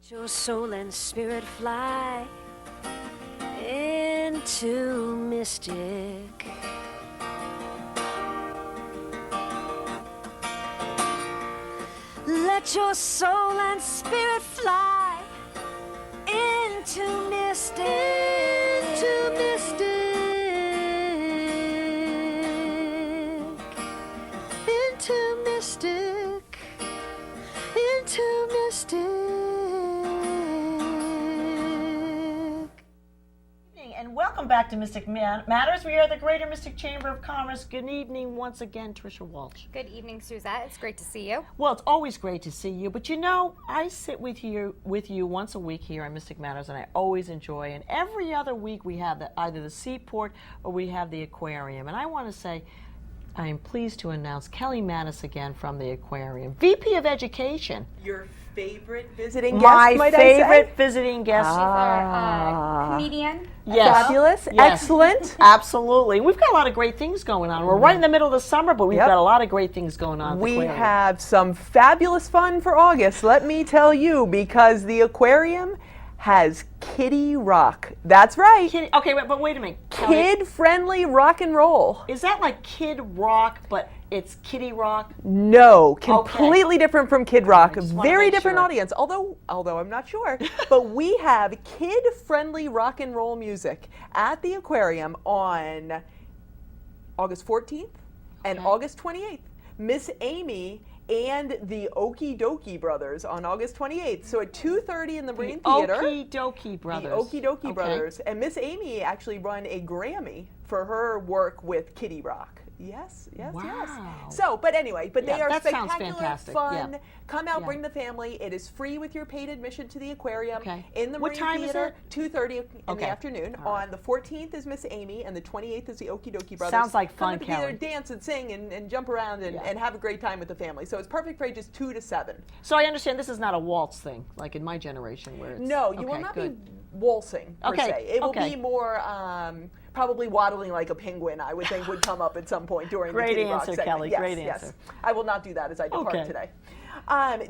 Your soul and spirit fly into mystic. Let your soul and spirit fly into mystic. Into mystic. Into mystic. Into mystic. And welcome back to Mystic Matters. We are the Greater Mystic Chamber of Commerce. Good evening once again, Tricia Walsh. Good evening, Suzette. It's great to see you. Well, it's always great to see you, but you know, I sit with you once a week here on Mystic Matters, and I always enjoy. And every other week we have either the Seaport or we have the Aquarium. And I want to say, I am pleased to announce Kelly Mattis again from the Aquarium, VP of Education. Your favorite visiting guest, My might favorite I say? visiting guest. She's our comedian. Yes. Fabulous, Yes. excellent. Absolutely. We've got a lot of great things going on. We're right in the middle of the summer, but we've Yep. got a lot of great things going on. At the We Aquarium. have some fabulous fun for August, let me tell you, because the Aquarium has Kiddie Rock. That's right. Okay, but wait a minute. Kelly, Kid-friendly rock and roll. is that like Kid Rock, but it's Kitty Rock? No, completely different from Kid Rock. just wanna Very make different sure. audience. Although I'm not sure. But we have kid-friendly rock and roll music at the Aquarium on August 14th and Okay. August 28th. Miss Amy and the Okie Dokie Brothers on August 28th. So at 2:30 in the Marine Theater. Okie Dokie Brothers. The Okie Dokie Okay. Brothers. And Miss Amy actually won a Grammy for her work with Kitty Rock. Yes. Wow. So, but anyway, they Yeah, are that sounds spectacular, fantastic. fun. Yeah. Come out, Yeah. bring the family. It is free with your paid admission to the Aquarium Okay. in the What Marine time is Theater. it? 2:30 in Okay. the afternoon. All right. On the 14th is Miss Amy, and the 28th is the Okie Dokie Brothers. Sounds like Come fun, to the theater, Kelly. dance and sing and jump around and, Yeah. and have a great time with the family. So it's perfect for ages 2 to 7. So I understand this is not a waltz thing, like in my generation where it's... No, you will okay, not good. be waltzing per Okay, se. It will okay. be more probably waddling like a penguin. I would think would come up at some point during Great the Kitty Rock answer, segment. Kelly, Yes, great yes. answer. I will not do that as I depart Okay. today.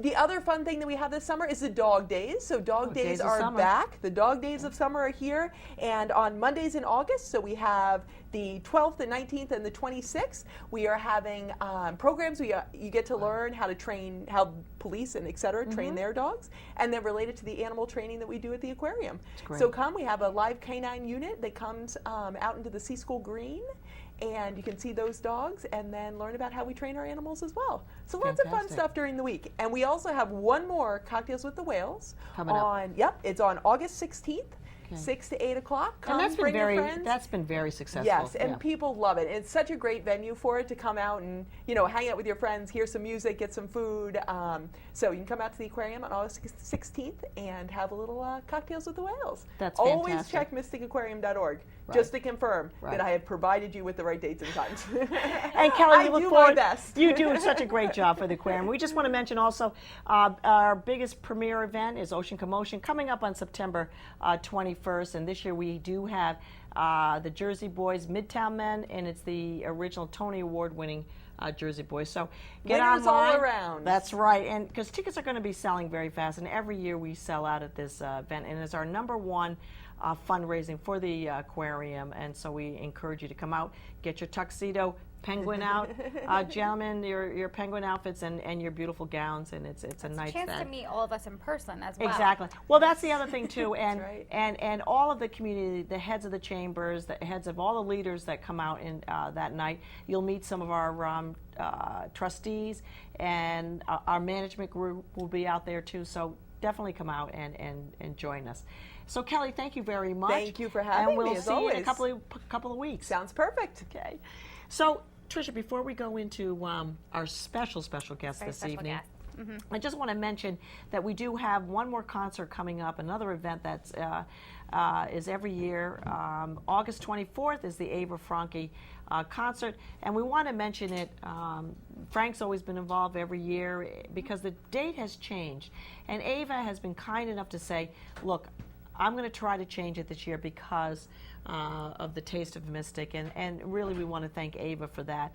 The other fun thing that we have this summer is the Dog Days. So Dog Days Days of are summer. back. The Dog Days of summer are here, and on Mondays in August. So we have the 12th, the 19th, and the 26th. We are having programs. You get to learn how to train, how police and et cetera train their dogs, and they're related to the animal training that we do at the Aquarium. great. So we have a live canine unit that comes out into the Sea School Green, and you can see those dogs and then learn about how we train our animals as well. So lots of fun Fantastic. stuff during the week. And we also have one more Cocktails with the Whales Coming up. it's on August 16th, Okay. 6 to 8 o'clock. Come, And that's been bring your very friends. that's been very successful. Yes, and yeah. people love it. It's such a great venue for it to come out and hang out with your friends, hear some music, get some food. So you can come out to the Aquarium on August 16th and have a little cocktails with the whales. That's Always fantastic. check mysticaquarium.org Right. just to confirm Right. that I have provided you with the right dates and times. And Kelly, I we look do forward. my best. You do such a great job for the Aquarium. We just want to mention also our biggest premier event is Ocean Commotion coming up on September 21st, and this year we do have the Jersey Boys Midtown Men, and it's the original Tony Award-winning Jersey Boys. So get Winners all online. around. That's right, and because tickets are going to be selling very fast, and every year we sell out at this event, and it's our #1 fundraising for the Aquarium, and so we encourage you to come out, get your tuxedo penguin out, gentlemen, your penguin outfits and your beautiful gowns, and it's a nice Chance to event. meet all of us in person as well. Exactly. Well, that's the other thing too, and right. and all of the community, the heads of the chambers, the heads of all the leaders that come out in that night. You'll meet some of our trustees, and our management group will be out there too. So definitely come out and join us. So Kelly, thank you very much. Thank you for having and we'll me, as see you in a always. couple of weeks. Sounds perfect. Okay. So Tricia, before we go into our special guest Very this special evening, guest. I just want to mention that we do have one more concert coming up, another event that's is every year. August 24th is the Ava Franke concert, and we want to mention it. Frank's always been involved every year because the date has changed, and Ava has been kind enough to say, look, I'm going to try to change it this year because of the Taste of Mystic, and really we want to thank Ava for that,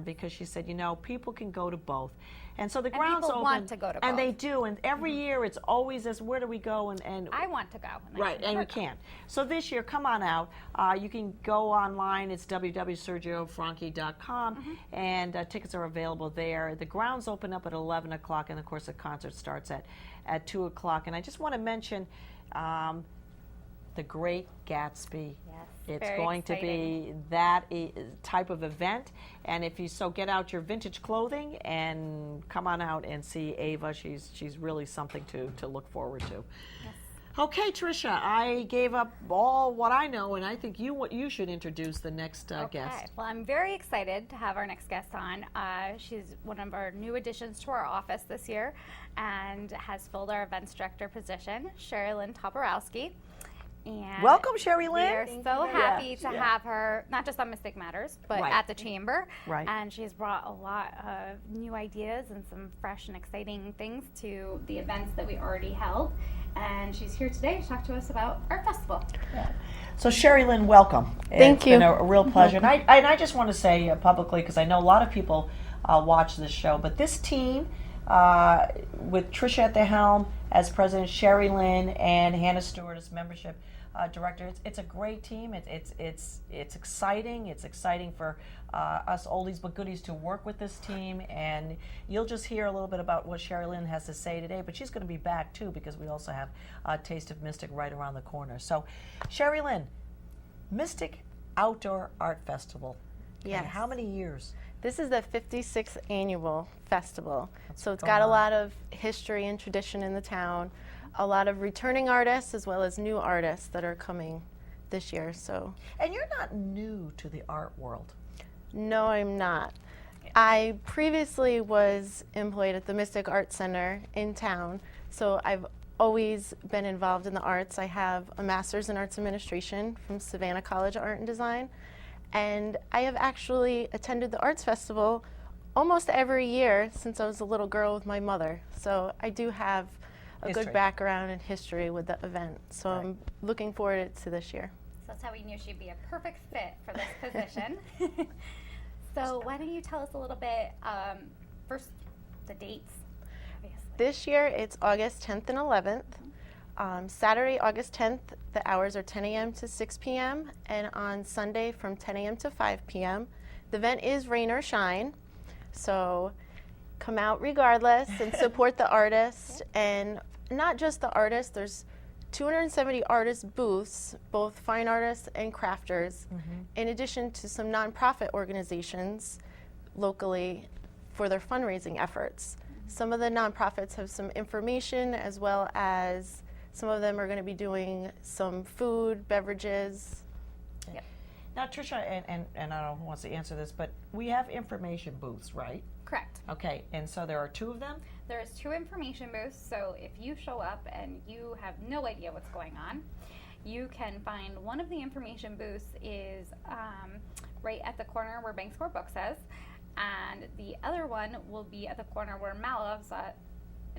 because she said, people can go to both. And so the grounds people open, want to go to and they both. do. And every year it's always this: where do we go? And I want to go. right, and we can't. So this year, come on out. You can go online. It's www.sergiofranchi.com, and tickets are available there. The grounds open up at 11 o'clock, and of course the concert starts at 2 o'clock. And I just want to mention The Great Gatsby. Yes, It's very going to be that type of event. And if you get out your vintage clothing and come on out and see Ava. She's really something to look forward to. Yes. Okay, Tricia, I gave up all what I know, and I think you should introduce the next guest. Well, I'm very excited to have our next guest on. She's one of our new additions to our office this year and has filled our events director position, Sherry Lynn Toporowski. And Welcome, Sherry we Lynn. are so happy to Yeah. have her, not just on Mystic Matters, but Right. at the Chamber. Right. And she's brought a lot of new ideas and some fresh and exciting things to the events that we already held. And she's here today to talk to us about Art Festival. So Sherry Lynn, welcome. Thank It's you. been a real pleasure. And I just want to say publicly, because I know a lot of people watch this show, but this team, with Tricia at the helm as president, Sherry Lynn, and Hannah Stewart as membership director, it's a great team. It's exciting. It's exciting for us oldies but goodies to work with this team, and you'll just hear a little bit about what Sherry Lynn has to say today, but she's going to be back too, because we also have Taste of Mystic right around the corner. So Sherry Lynn, Mystic Outdoor Art Festival. Okay, Yes. how many years? This is the 56th annual festival. So it's going got a on. lot of history and tradition in the town, a lot of returning artists as well as new artists that are coming this year. So And you're not new to the art world. no, I'm not. I previously was employed at the Mystic Art Center in town, so I've always been involved in the arts. I have a master's in arts administration from Savannah College of Art and Design, and I have actually attended the Arts Festival almost every year since I was a little girl with my mother. So I do have a History. good background and history with the event. So Right. I'm looking forward to this year. So that's how we knew she'd be a perfect fit for this position. So why don't you tell us a little bit, first, the dates, obviously. This year it's August 10th and 11th. Saturday, August 10th, the hours are 10 a.m. to 6 p.m. and on Sunday from 10 a.m. to 5 p.m. The event is rain or shine, so come out regardless and support the artists. And not just the artists, there's 270 artist booths, both fine artists and crafters, in addition to some nonprofit organizations locally for their fundraising efforts. Some of the nonprofits have some information, as well as some of them are going to be doing some food, beverages. Now, Tricia, and I don't know who wants to answer this, but we have information booths, right? Correct. Okay, and so there are two of them? There's 2 information booths, so if you show up and you have no idea what's going on, you can find one of the information booths is right at the corner where Bank Square Books is, and the other one will be at the corner where Malov's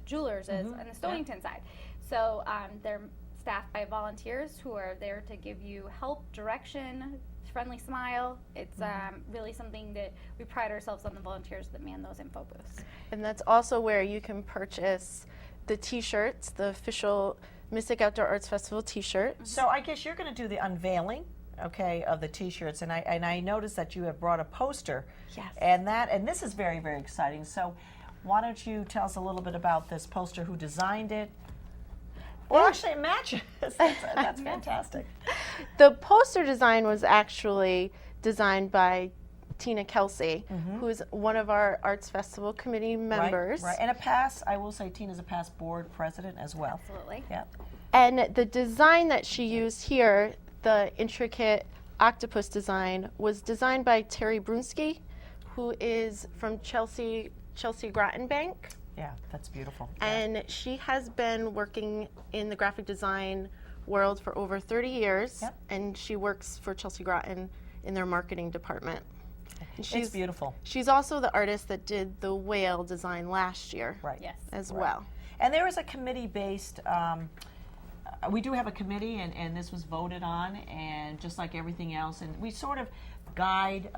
Jewelers is on the Stonington side. So they're staffed by volunteers who are there to give you help, direction, friendly smile. It's really something that we pride ourselves on, the volunteers that man those info booths. And that's also where you can purchase the t-shirts, the official Mystic Outdoor Arts Festival t-shirt. So I guess you're going to do the unveiling, okay, of the T-shirts, and I noticed that you have brought a poster. Yes. And this is very, very exciting. So why don't you tell us a little bit about this poster, who designed it? Well, actually, it matches. That's fantastic. The poster design was actually designed by Tina Kelsey, who's one of our Arts Festival committee members. Right. And I will say Tina's a past board president as well. Absolutely. Yeah. And the design that she used here, the intricate octopus design, was designed by Terry Brunsky, who is from Chelsea Groton Bank. Yeah, that's beautiful. And she has been working in the graphic design world for over 30 years. Yep. And she works for Chelsea Groton in their marketing department. And It's beautiful. She's also the artist that did the whale design last year Right. Yes. as well. And there is a committee-based we do have a committee, and this was voted on, and just like everything else, and we sort of guide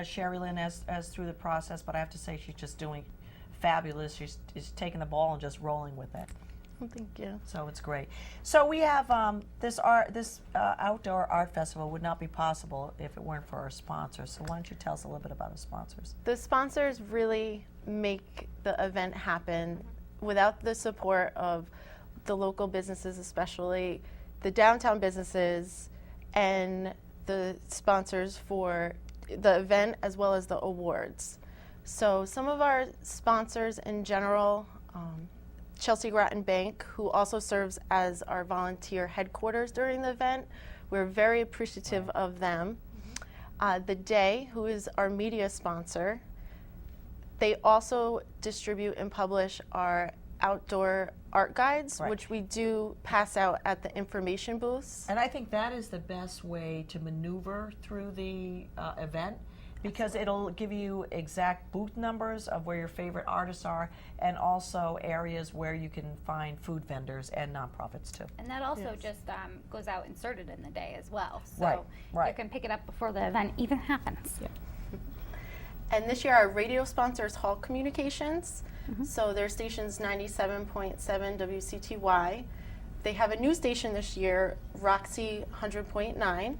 Sherry Lynn as through the process, but I have to say she's just doing fabulous. She's taking the ball and just rolling with it. Well, thank you. So it's great. So we have this outdoor art festival would not be possible if it weren't for our sponsors. So why don't you tell us a little bit about our sponsors? The sponsors really make the event happen. Without the support of the local businesses, especially the downtown businesses, and the sponsors for the event as well as the awards. So some of our sponsors in general, Chelsea Groton Bank, who also serves as our volunteer headquarters during the event. We're very appreciative of them. The Day, who is our media sponsor, they also distribute and publish our outdoor art guides, Right. which we do pass out at the information booths. And I think that is the best way to maneuver through the event, because it'll give you exact booth numbers of where your favorite artists are, and also areas where you can find food vendors and nonprofits too. And that also just goes out inserted in the day as well. So Right, right. you can pick it up before the event even happens. And this year our radio sponsor is Hall Communications. So their station's 97.7 WCTY. They have a new station this year, Roxy 100.9.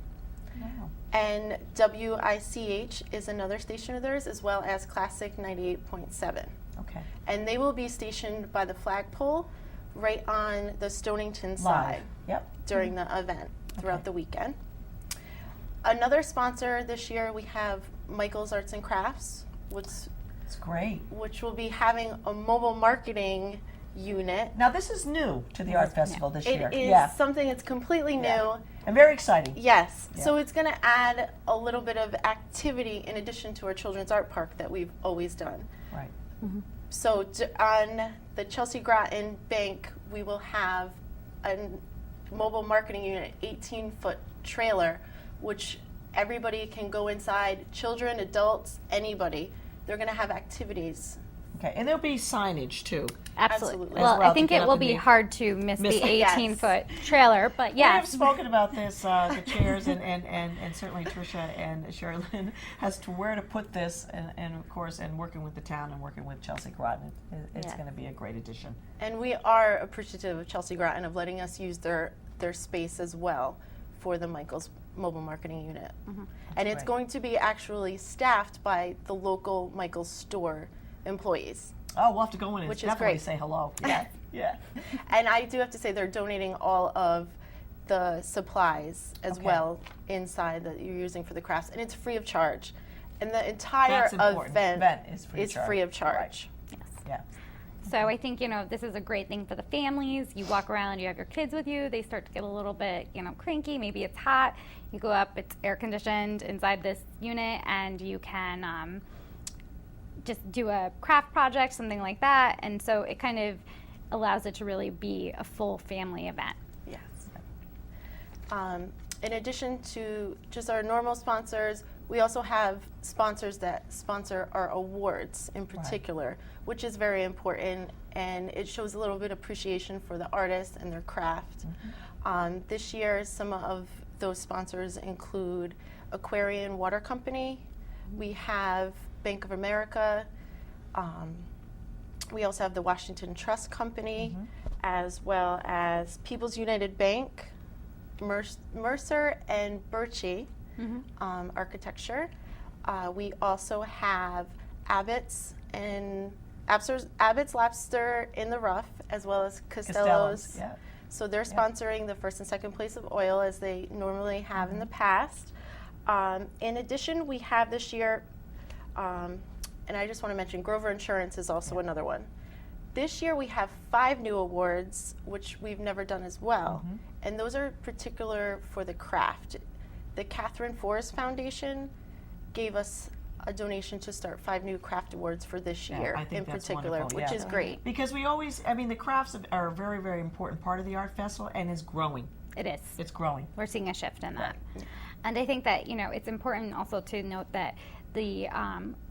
Wow. And WICH is another station of theirs, as well as Classic 98.7. Okay. And they will be stationed by the flagpole right on the Stonington side Yep. during the event throughout Okay. the weekend. Another sponsor this year, we have Michael's Arts and Crafts, It's great. which will be having a mobile marketing unit. Now this is new to the art festival this year. It is Yeah. something that's completely new. Yeah. And very exciting. Yes. Yeah. So it's going to add a little bit of activity in addition to our children's art park that we've always done. Right. So on the Chelsea Groton Bank, we will have a mobile marketing unit, 18-foot trailer, which everybody can go inside, children, adults, anybody. They're going to have activities. Okay. And there'll be signage too. Absolutely. Well, As well I think to get it up will and be be- hard to miss Miss the it. Yes. 18-foot trailer, but We have yes. spoken about this, the chairs, and certainly Tricia and Sherilyn as to where to put this, and of course, and working with the town and working with Chelsea Groton, it's Yeah. going to be a great addition. And we are appreciative of Chelsea Groton of letting us use their space as well for the Michael's mobile marketing unit. And it's great. going to be actually staffed by the local Michael's store employees. Oh, we'll have to go in and Which is definitely great. say hello. Yeah, yeah. And I do have to say they're donating all of the supplies as Okay. well inside that you're using for the crafts, and it's free of charge. And the entire That's important. event is free of charge. free of charge. Yes. Yeah. So I think, this is a great thing for the families. You walk around, you have your kids with you, they start to get a little bit, cranky, maybe it's hot. You go up, it's air conditioned inside this unit, and you can just do a craft project, something like that. And so it kind of allows it to really be a full family event. Yes. In addition to just our normal sponsors, we also have sponsors that sponsor our awards in particular, which is very important, and it shows a little bit of appreciation for the artists and their craft. This year, some of those sponsors include Aquarian Water Company. We have Bank of America. We also have the Washington Trust Company, as well as People's United Bank, Mercer and Birchie Architecture. We also have Abbott's Lobster in the Rough, as well as Costello's. Yeah. So they're sponsoring the first and second place of oil, as they normally have in the past. In addition, we have this year, and I just want to mention Grover Insurance is also another one. This year we have 5 new awards, which we've never done as well. And those are particular for the craft. The Catherine Forrest Foundation gave us a donation to start 5 new craft awards for this Yeah, year I think in that's particular, wonderful, which yeah. is great. Because we always, the crafts are a very, very important part of the art festival, and is growing. It is. It's growing. We're seeing a shift in that. And I think that, it's important also to note that the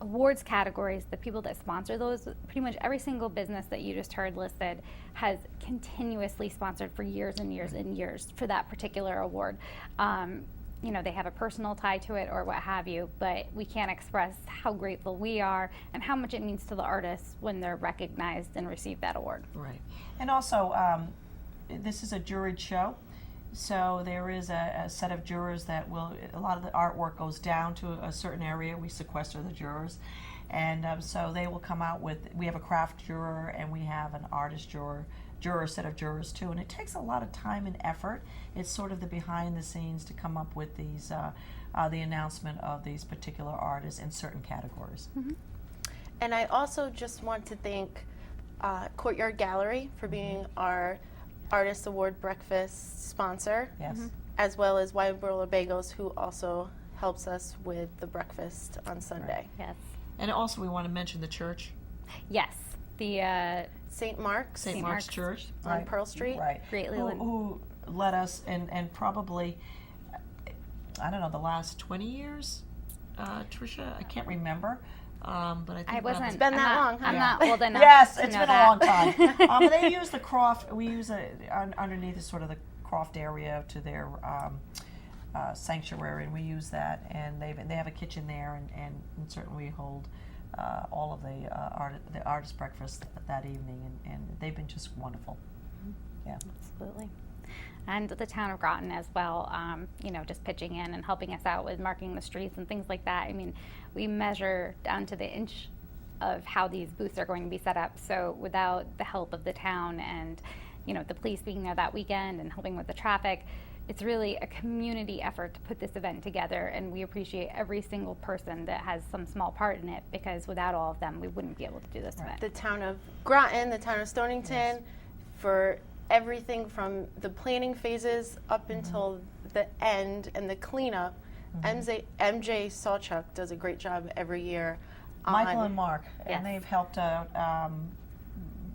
awards categories, the people that sponsor those, pretty much every single business that you just heard listed has continuously sponsored for years and years and years for that particular award. You know, they have a personal tie to it or what have you, but we can't express how grateful we are and how much it means to the artists when they're recognized and receive that award. Right. And also, this is a juried show, so there is a set of jurors that will, a lot of the artwork goes down to a certain area. We sequester the jurors. And so they will come out with, we have a craft juror and we have an artist juror set of jurors too, and it takes a lot of time and effort. It's sort of the behind the scenes to come up with these, the announcement of these particular artists in certain categories. Mm-hmm. And I also just want to thank Courtyard Gallery for being our Artist Award Breakfast sponsor, Yes. as well as Wyeborough Bagels, who also helps us with the breakfast on Sunday. Yes. And also we want to mention the church, Yes. The St. Mark's St. St. Mark's Mark's Church. on Right. Pearl Street. Right. Great who, Leland. who led us and probably, I don't know, the last 20 years, Tricia? I can't remember. But I think I wasn't. about been I'm that not- long, huh? I'm Yeah. not old enough. Yes, to it's know been that. a long time. But they use the croft. We use underneath is sort of the croft area to their sanctuary, and we use that. And they have a kitchen there, and certainly we hold all of the artist breakfast that evening, and they've been just wonderful. Yeah. Absolutely. And the town of Groton as well, you know, just pitching in and helping us out with marking the streets and things like that. I mean, we measure down to the inch of how these booths are going to be set up. So without the help of the town and, you know, the police being there that weekend and helping with the traffic, it's really a community effort to put this event together, and we appreciate every single person that has some small part in it, because without all of them, we wouldn't be able to do this event. The town of Groton, the town of Stonington, for everything from the planning phases up until the end and the cleanup. MJ Sawchuk does a great job every year. Michael and Mark, Yes. and they've helped out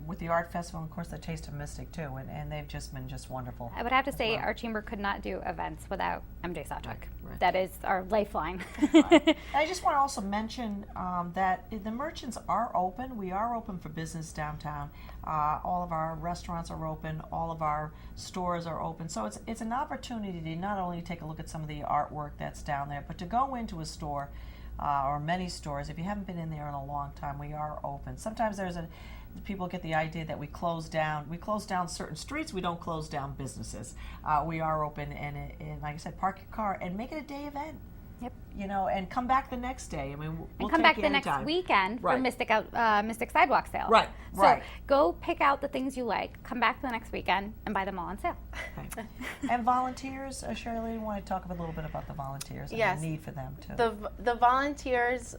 with the art festival, and of course the Taste of Mystic too, and they've just been just wonderful. I would have to as say well. our chamber could not do events without MJ Sawchuk. Right. That is our lifeline. I just want to also mention that the merchants are open. We are open for business downtown. All of our restaurants are open. All of our stores are open. So it's an opportunity to not only take a look at some of the artwork that's down there, but to go into a store or many stores. If you haven't been in there in a long time, we are open. Sometimes people get the idea that we close down certain streets. We don't close down businesses. We are open, and like I said, park your car and make it a day event. Yep. You know, and come back the next day. I mean, we'll And come take back you the next anytime. weekend for Right. Mystic Sidewalk Sale. Right, So right. go pick out the things you like, come back the next weekend, and buy them all on sale. Okay. And volunteers, Shirley, you want to talk a little bit about the volunteers and Yes. the need for them too. The volunteers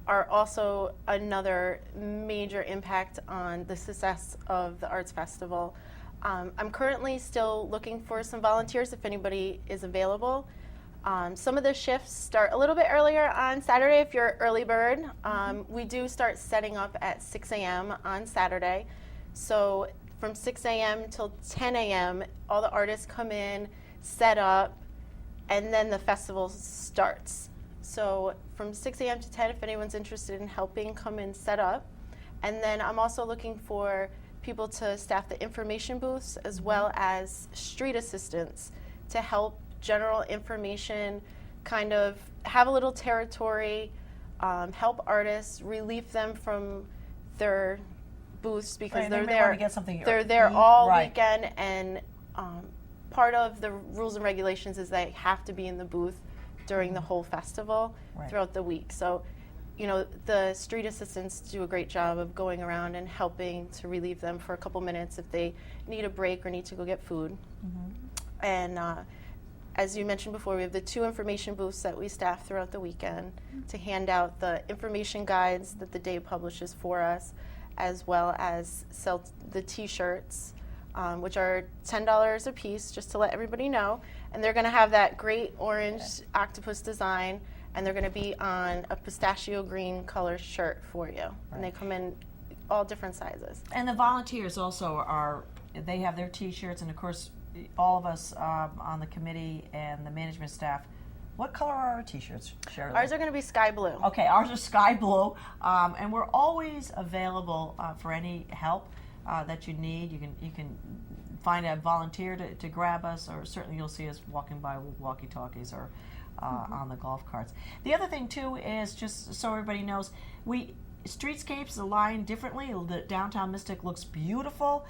are also another major impact on the success of the Arts Festival. I'm currently still looking for some volunteers if anybody is available. Some of the shifts start a little bit earlier on Saturday if you're early bird. We do start setting up at 6 a.m. on Saturday. So from 6 a.m. till 10 a.m., all the artists come in, set up, and then the festival starts. So from 6 a.m. to 10, if anyone's interested in helping, come and set up. And then I'm also looking for people to staff the information booths as well as street assistants to help general information, kind of have a little territory, help artists, relieve them from their booths because Right, they're they may there. wanna get something They're to there eat, all right. weekend, and part of the rules and regulations is they have to be in the booth during the whole festival Right. throughout the week. So, you know, the street assistants do a great job of going around and helping to relieve them for a couple minutes if they need a break or need to go get food. And as you mentioned before, we have the 2 information booths that we staff throughout the weekend to hand out the information guides that the day publishes for us, as well as sell the T-shirts, which are $10 a piece, just to let everybody know. And they're going to have that great orange octopus design, and they're going to be on a pistachio green color shirt for you. And they come in all different sizes. And the volunteers also they have their T-shirts, and of course, all of us on the committee and the management staff What color are our T-shirts, Shirley? Ours are going to be sky blue. Okay, ours are sky blue, and we're always available for any help that you need. You can find a volunteer to grab us, or certainly you'll see us walking by with walkie-talkies or on the golf carts. The other thing too is, just so everybody knows, Streetscapes align differently. The downtown Mystic looks beautiful.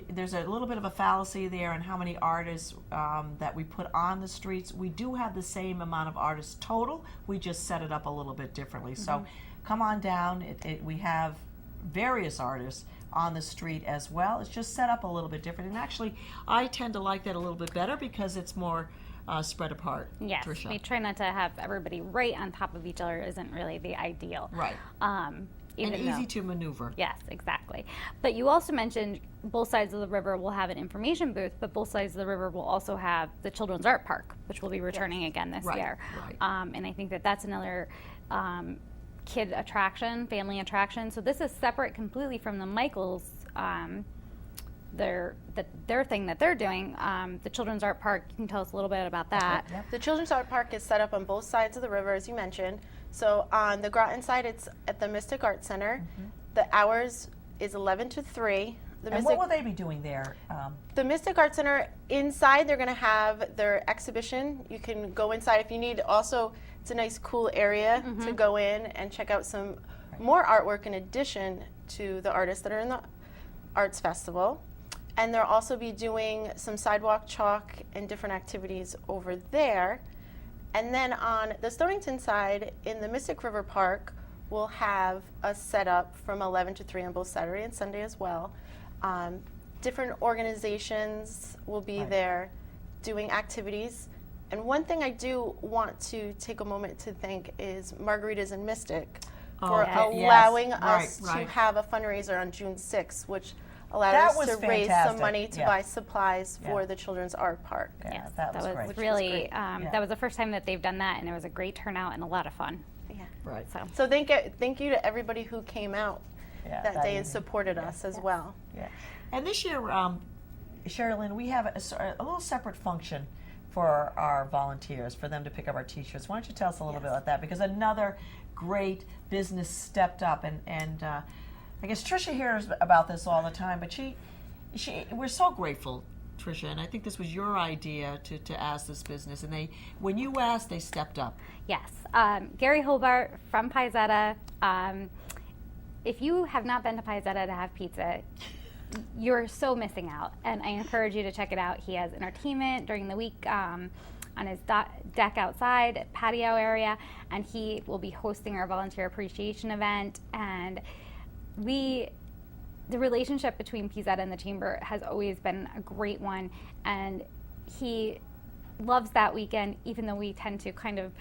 There's a little bit of a fallacy there on how many artists that we put on the streets. We do have the same amount of artists total. We just set it up a little bit differently. So come on down. We have various artists on the street as well. It's just set up a little bit different. And actually, I tend to like that a little bit better because it's more spread apart. Yes, Tricia. we try not to have everybody right on top of each other. Isn't really the ideal. Right. And Easy to maneuver. Yes, exactly. But you also mentioned both sides of the river will have an information booth, but both sides of the river will also have the Children's Art Park, which will be returning again this year. Right. And I think that that's another kid attraction, family attraction. So this is separate completely from the Michaels. Their thing that they're doing, the Children's Art Park. You can tell us a little bit about that. The Children's Art Park is set up on both sides of the river, as you mentioned. So on the Groton side, it's at the Mystic Art Center. The hours is 11 to 3. And what will they be doing there? The Mystic Art Center, inside they're going to have their exhibition. You can go inside if you need. Also, it's a nice, cool area to go in and check out some more artwork in addition to the artists that are in the Arts Festival. And they'll also be doing some sidewalk chalk and different activities over there. And then on the Stonington side, in the Mystic River Park, we'll have a setup from 11 to 3 on both Saturday and Sunday as well. Different organizations will be there doing activities. And one thing I do want to take a moment to thank is Margaritas and Mystic for allowing us to have a fundraiser on June 6th, which allowed us to raise some money to buy supplies for the Children's Art Park. Yeah, Yes, that was great. really that was the first time that they've done that, and it was a great turnout and a lot of fun. Yeah. Right. So thank you to everybody who came out that day and evening. supported us as well. Yeah. And this year, Sherilyn, we have a little separate function for our volunteers, for them to pick up our T-shirts. Why don't you tell us a little bit about that? Because another great business stepped up, and I guess Tricia hears about this all the time, but we're so grateful, Tricia, and I think this was your idea to ask this business, and when you asked, they stepped up. Yes, Gary Hobart from Piazzetta. If you have not been to Piazzetta to have pizza, you're so missing out, and I encourage you to check it out. He has entertainment during the week on his deck outside, patio area, and he will be hosting our volunteer appreciation event. And the relationship between Piazzetta and the Chamber has always been a great one, and he loves that weekend. Even though we tend to kind of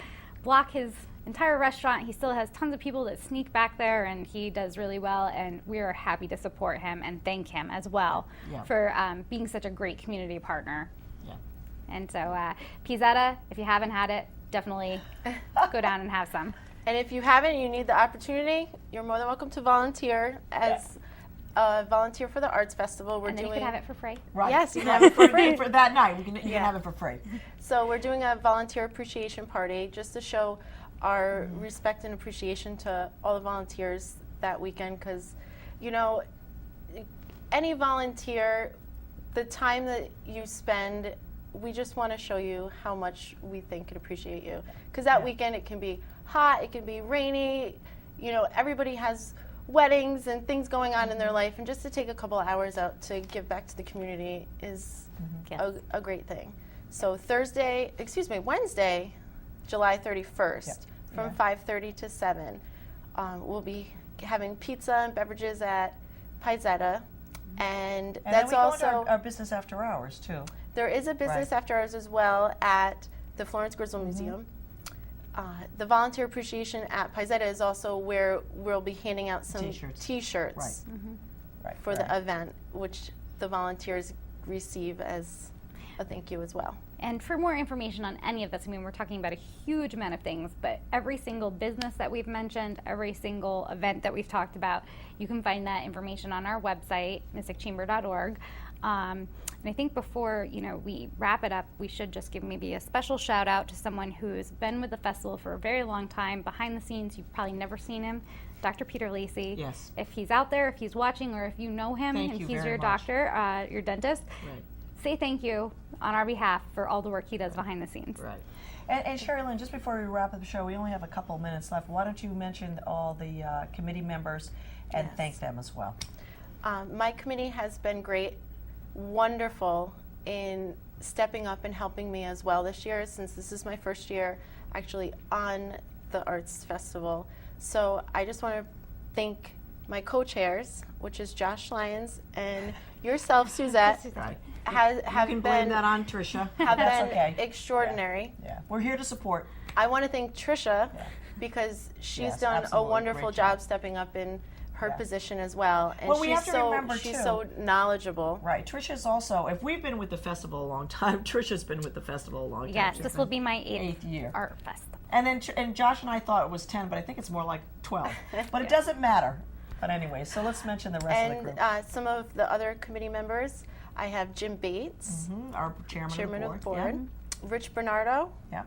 block his entire restaurant, he still has tons of people that sneak back there, and he does really well, and we are happy to support him and thank him as well for being such a great community partner. Yeah. And so Piazzetta, if you haven't had it, definitely go down and have some. And if you haven't and you need the opportunity, you're more than welcome to volunteer as a volunteer for the Arts Festival. And then you can have it for free. Right. Yes, you can have it for free. For that night, you can have it for free. So we're doing a volunteer appreciation party just to show our respect and appreciation to all the volunteers that weekend, because, you know, any volunteer, the time that you spend, we just want to show you how much we think and appreciate you. Because that weekend it can be hot, it can be rainy, you know, everybody has weddings and things going on in their life, and just to take a couple hours out to give back to the community is a great thing. So Wednesday, July 31st, from 5:30 to 7, we'll be having pizza and beverages at Piazzetta, and that's then we also go into our business after hours too. there is a business after hours as well at the Florence Grizzle Museum. The volunteer appreciation at Piazzetta is also where we'll be handing out some T-shirts for the event, which the volunteers receive as a thank you as well. And for more information on any of this, I mean, we're talking about a huge amount of things, but every single business that we've mentioned, every single event that we've talked about, you can find that information on our website, mysticchamber.org. And I think before we wrap it up, we should just give maybe a special shout out to someone who's been with the festival for a very long time. Behind the scenes, you've probably never seen him, Dr. Peter Lacey. Yes. If he's out there, if he's watching, or if you know him Thank and you he's very your much. doctor, your dentist, Right. say thank you on our behalf for all the work he does behind the scenes. Right. And Sherry Lynn, just before we wrap up the show, we only have a couple of minutes left. Why don't you mention all the committee members and Yes. thank them as well? My committee has been great, wonderful in stepping up and helping me as well this year, since this is my first year actually on the Arts Festival. So I just want to thank my co-chairs, which is Josh Lyons and yourself, Suzette, Right. have You can blame been that on Tricia. have That's been okay. extraordinary. Yeah. We're here to support. I want to thank Tricia Yeah. because she's Yes, done absolutely. a wonderful Great job. job stepping up in her Yeah. position as well. And Well, we she's have to so remember, she's too. so knowledgeable. Right. Trisha's also, if we've been with the festival a long time, Trisha's been with the festival a long time. Yes, She's this been will be my eighth eighth year. art festival. And then and Josh and I thought it was 10, but I think it's more like 12. But it doesn't matter. But anyway, so let's mention the rest of the And group. some of the other committee members, I have Jim Bates, Our chairman, chairman of of the the board. board, Rich Bernardo, Yeah.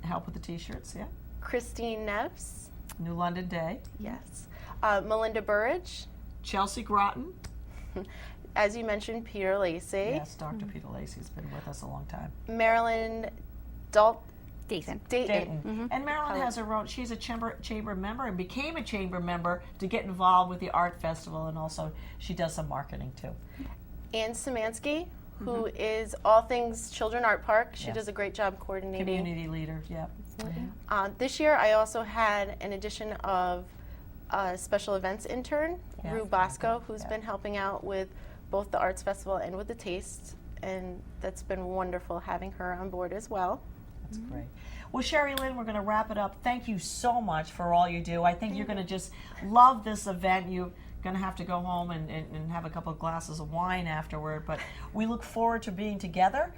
Help with the t-shirts, yeah. Christine Neves, New London Day. yes, Melinda Burridge, Chelsea Groton. as you mentioned, Peter Lacey, Yes, Dr. Peter Lacey's been with us a long time. Marilyn Dayton. Dayton. And Marilyn has her own, she's a chamber member and became a chamber member to get involved with the art festival, and also she does some marketing too. Ann Szymanski, who is all things Children Art Park. She Yes. does a great job coordinating. Community leader, yeah. This year, I also had an addition of a special events intern, Yeah. Rue Bosco, who's Yeah. been helping out with both the Arts Festival and with the Taste, and that's been wonderful having her on board as well. That's great. Well, Sherry Lynn, we're going to wrap it up. Thank you so much for all you do. I think you're going to just love this event. You're going to have to go home and have a couple of glasses of wine afterward, but we look forward to being together.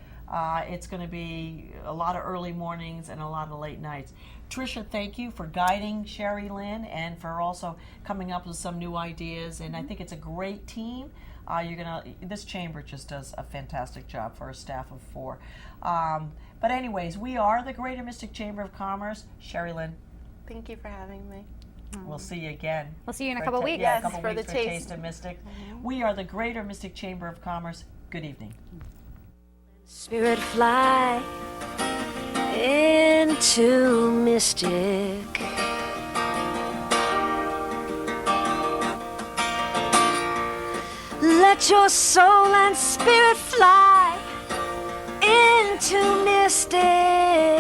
It's going to be a lot of early mornings and a lot of late nights. Tricia, thank you for guiding Sherry Lynn and for also coming up with some new ideas, and I think it's a great team. This chamber just does a fantastic job for a staff of 4. But anyways, we are the Greater Mystic Chamber of Commerce. Sherry Lynn, Thank you for having me. we'll see you again. We'll see you in a for couple ta- weeks. Yeah, Yes, a couple for weeks the for taste. Taste of Mystic. We are the Greater Mystic Chamber of Commerce. Good evening. Spirit fly into mystic. Let your soul and spirit fly into mystic.